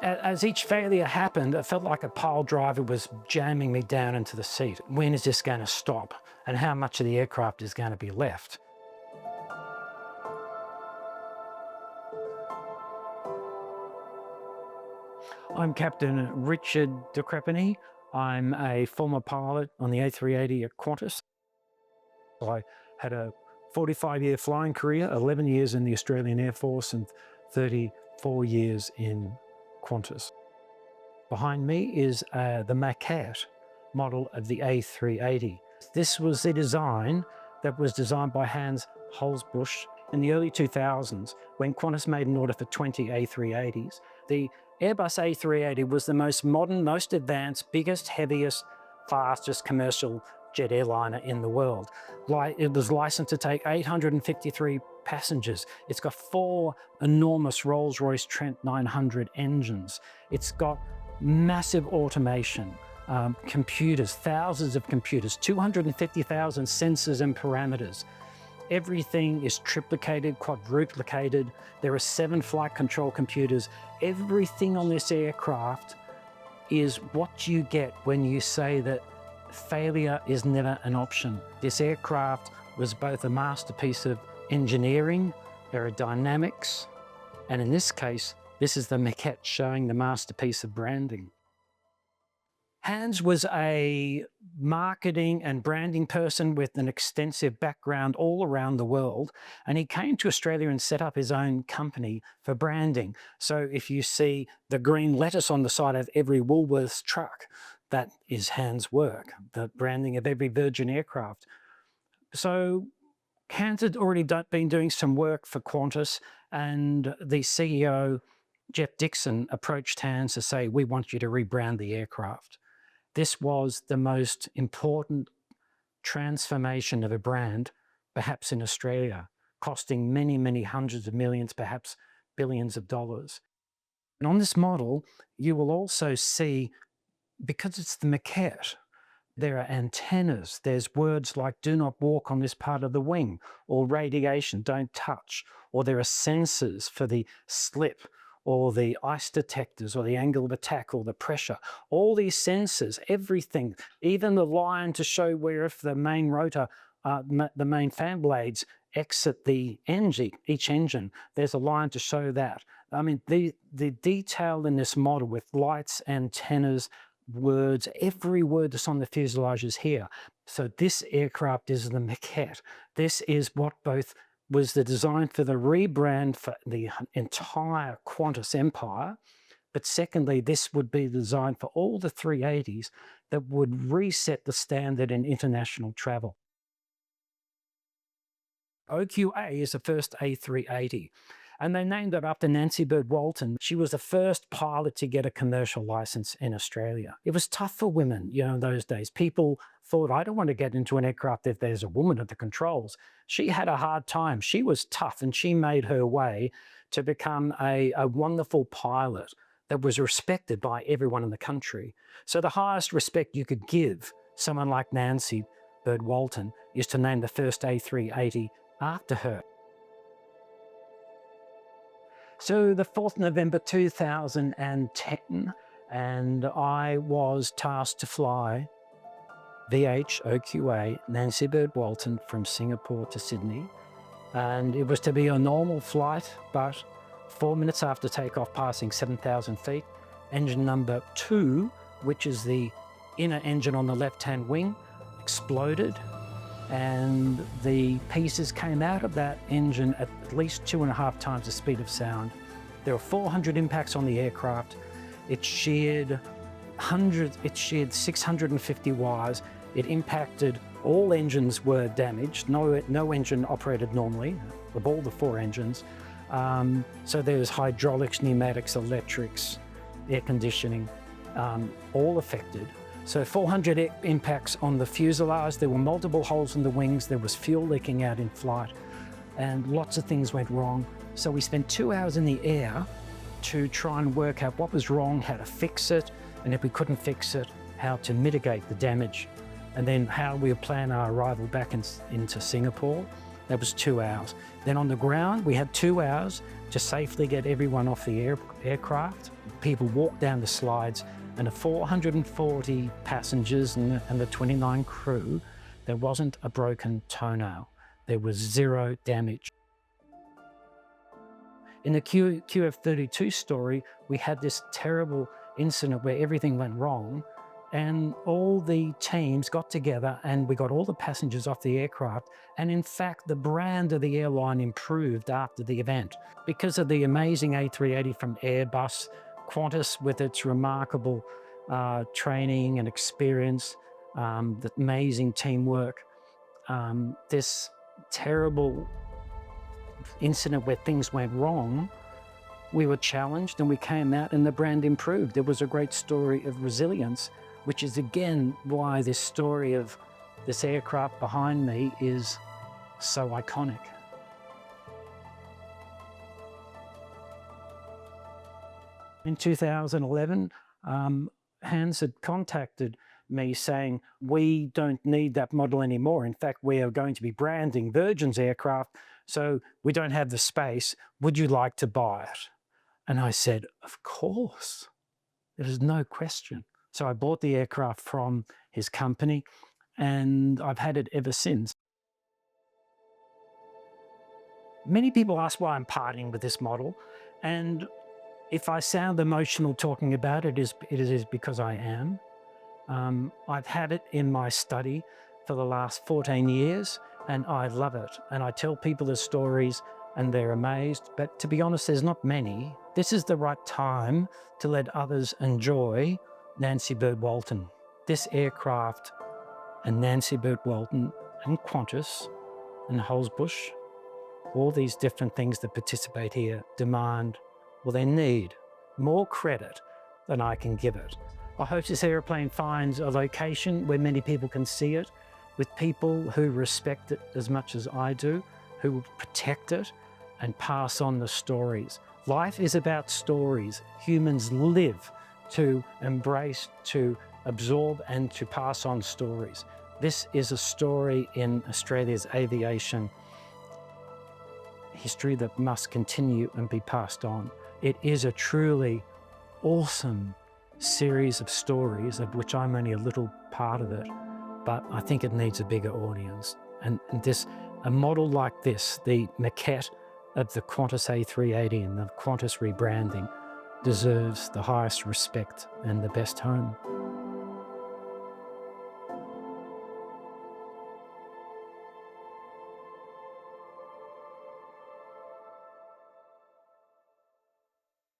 As each failure happened, it felt like a pile driver was jamming me down into the seat. When is this going to stop? And how much of the aircraft is going to be left? I'm Captain Richard de Crespigny. I'm a former pilot on the A380 at Qantas. I had a 45-year flying career, 11 years in the Australian Air Force and 34 years in Qantas. Behind me is the Maquette model of the A380. This was the design that was designed by Hans Hulsbosch in the early 2000s when Qantas made an order for 20 A380s. The Airbus A380 was the most modern, most advanced, biggest, heaviest, fastest commercial jet airliner in the world. It was licensed to take 853 passengers. It's got 4 enormous Rolls-Royce Trent 900 engines. It's got massive automation, computers, thousands of computers, 250,000 sensors and parameters. Everything is triplicated, quadruplicated. There are 7 flight control computers. Everything on this aircraft is what you get when you say that failure is never an option. This aircraft was both a masterpiece of engineering, aerodynamics, and in this case, this is the Maquette showing the masterpiece of branding. Hans was a marketing and branding person with an extensive background all around the world, and he came to Australia and set up his own company for branding. So if you see the green lettuce on the side of every Woolworths truck, that is Hans' work, the branding of every Virgin aircraft. So Hans had already been doing some work for Qantas, and the CEO, Jeff Dixon, approached Hans to say, we want you to rebrand the aircraft. This was the most important transformation of a brand, perhaps in Australia, costing many, many hundreds of millions, perhaps billions of dollars. And on this model, you will also see, because it's the Maquette, there are antennas, there's words like do not walk on this part of the wing, or radiation, don't touch, or there are sensors for the slip, or the ice detectors, or the angle of attack, or the pressure. All these sensors, everything, even the line to show where if the main rotor, the main fan blades exit the engine, each engine, there's a line to show that. I mean, the detail in this model with lights, antennas, words, every word that's on the fuselage is here. So this aircraft is the Maquette. This is what both was the design for the rebrand for the entire Qantas empire, but secondly, this would be the design for all the 380s that would reset the standard in international travel. OQA is the first A380, and they named it after Nancy-Bird Walton. She was the first pilot to get a commercial license in Australia. It was tough for women, in those days. People thought, I don't want to get into an aircraft if there's a woman at the controls. She had a hard time. She was tough, and she made her way to become a wonderful pilot that was respected by everyone in the country. So the highest respect you could give someone like Nancy-Bird Walton is to name the first A380 after her. So the 4th November 2010, and I was tasked to fly VH-OQA Nancy-Bird Walton from Singapore to Sydney. And it was to be a normal flight, but 4 minutes after takeoff, passing 7,000 feet, engine number 2, which is the inner engine on the left-hand wing, exploded, and the pieces came out of that engine at least 2.5 times the speed of sound. There were 400 impacts on the aircraft. It sheared 650 wires. It impacted, all engines were damaged. No engine operated normally of all the 4 engines. So there's hydraulics, pneumatics, electrics, air conditioning, all affected. So 400 impacts on the fuselage. There were multiple holes in the wings. There was fuel leaking out in flight, and lots of things went wrong. So we spent 2 hours in the air to try and work out what was wrong, how to fix it, and if we couldn't fix it, how to mitigate the damage, and then how we would plan our arrival back into Singapore. That was 2 hours. Then on the ground, we had 2 hours to safely get everyone off the aircraft. People walked down the slides, and the 440 passengers and the 29 crew, there wasn't a broken toenail. There was zero damage. In the QF32 story, we had this terrible incident where everything went wrong, and all the teams got together and we got all the passengers off the aircraft. And in fact, the brand of the airline improved after the event because of the amazing A380 from Airbus, Qantas with its remarkable training and experience, the amazing teamwork. This terrible incident where things went wrong, we were challenged and we came out and the brand improved. It was a great story of resilience, which is again why this story of this aircraft behind me is so iconic. In 2011, Hans had contacted me saying, we don't need that model anymore. In fact, we are going to be branding Virgin's aircraft, so we don't have the space. Would you like to buy it? And I said, of course. There's no question. So I bought the aircraft from his company and I've had it ever since. Many people ask why I'm parting with this model, and if I sound emotional talking about it, it is because I am. I've had it in my study for the last 14 years and I love it. And I tell people the stories and they're amazed. But to be honest, there's not many. This is the right time to let others enjoy Nancy-Bird Walton. This aircraft and Nancy-Bird Walton and Qantas and Hulsbosch, all these different things that participate here demand, well, they need more credit than I can give it. I hope this airplane finds a location where many people can see it, with people who respect it as much as I do, who will protect it and pass on the stories. Life is about stories. Humans live to embrace, to absorb and to pass on stories. This is a story in Australia's aviation history that must continue and be passed on. It is a truly awesome series of stories of which I'm only a little part of it, but I think it needs a bigger audience. And a model like this, the Maquette of the Qantas A380 and the Qantas rebranding, deserves the highest respect and the best home.